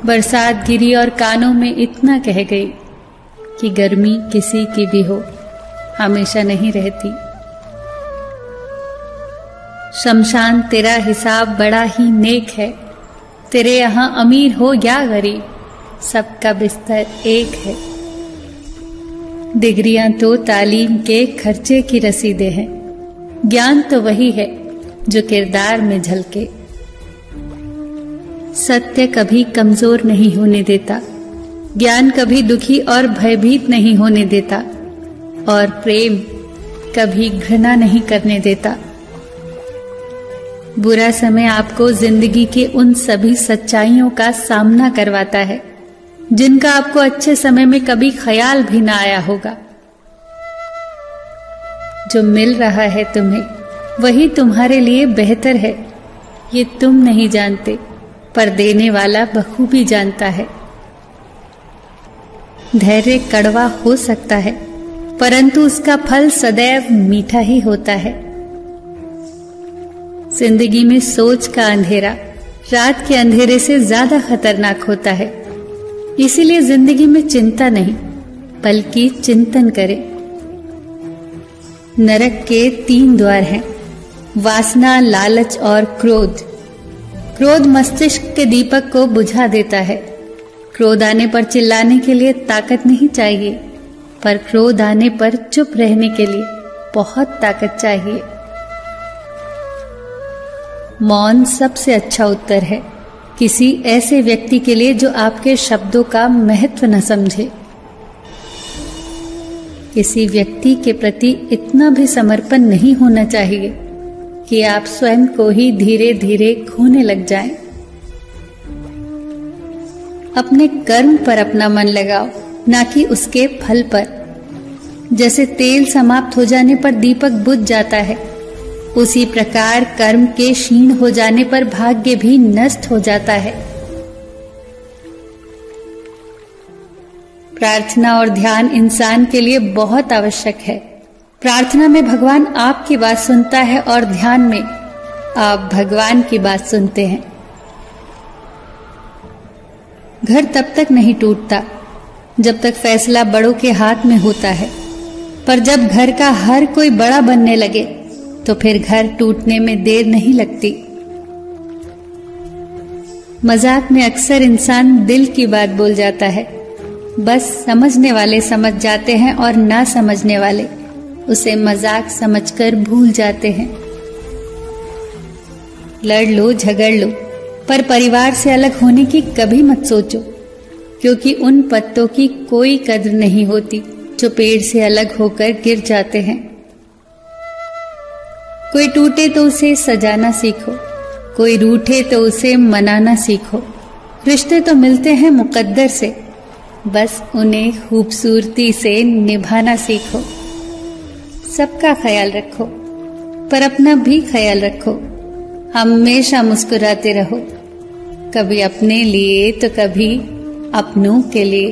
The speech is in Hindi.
बरसात गिरी और कानों में इतना कह गई कि गर्मी किसी की भी हो, हमेशा नहीं रहती। शमशान तेरा हिसाब बड़ा ही नेक है, तेरे यहां अमीर हो या गरीब, सबका बिस्तर एक है। डिग्रियां तो तालीम के खर्चे की रसीदें हैं, ज्ञान तो वही है जो किरदार में झलके। सत्य कभी कमजोर नहीं होने देता, ज्ञान कभी दुखी और भयभीत नहीं होने देता, और प्रेम कभी घृणा नहीं करने देता। बुरा समय आपको जिंदगी के उन सभी सच्चाइयों का सामना करवाता है जिनका आपको अच्छे समय में कभी ख्याल भी ना आया होगा। जो मिल रहा है तुम्हें वही तुम्हारे लिए बेहतर है, ये तुम नहीं जानते, पर देने वाला बखूबी जानता है। धैर्य कड़वा हो सकता है, परंतु उसका फल सदैव मीठा ही होता है। जिंदगी में सोच का अंधेरा रात के अंधेरे से ज्यादा खतरनाक होता है, इसीलिए जिंदगी में चिंता नहीं बल्कि चिंतन करें। नरक के 3 द्वार हैं, वासना, लालच और क्रोध। क्रोध मस्तिष्क के दीपक को बुझा देता है। क्रोध आने पर चिल्लाने के लिए ताकत नहीं चाहिए, पर क्रोध आने पर चुप रहने के लिए बहुत ताकत चाहिए। मौन सबसे अच्छा उत्तर है किसी ऐसे व्यक्ति के लिए जो आपके शब्दों का महत्व न समझे। किसी व्यक्ति के प्रति इतना भी समर्पण नहीं होना चाहिए कि आप स्वयं को ही धीरे धीरे खोने लग जाएं। अपने कर्म पर अपना मन लगाओ, ना कि उसके फल पर। जैसे तेल समाप्त हो जाने पर दीपक बुझ जाता है, उसी प्रकार कर्म के क्षीण हो जाने पर भाग्य भी नष्ट हो जाता है। प्रार्थना और ध्यान इंसान के लिए बहुत आवश्यक है। प्रार्थना में भगवान आपकी बात सुनता है और ध्यान में आप भगवान की बात सुनते हैं। घर तब तक नहीं टूटता जब तक फैसला बड़ों के हाथ में होता है, पर जब घर का हर कोई बड़ा बनने लगे तो फिर घर टूटने में देर नहीं लगती। मजाक में अक्सर इंसान दिल की बात बोल जाता है, बस समझने वाले समझ जाते हैं और ना समझने वाले उसे मजाक समझकर भूल जाते हैं। लड़ लो, झगड़ लो, पर परिवार से अलग होने की कभी मत सोचो, क्योंकि उन पत्तों की कोई कद्र नहीं होती जो पेड़ से अलग होकर गिर जाते हैं। कोई टूटे तो उसे सजाना सीखो, कोई रूठे तो उसे मनाना सीखो। रिश्ते तो मिलते हैं मुकद्दर से, बस उन्हें खूबसूरती से निभाना सीखो। सबका ख्याल रखो, पर अपना भी ख्याल रखो। हमेशा मुस्कुराते रहो, कभी अपने लिए तो कभी अपनों के लिए।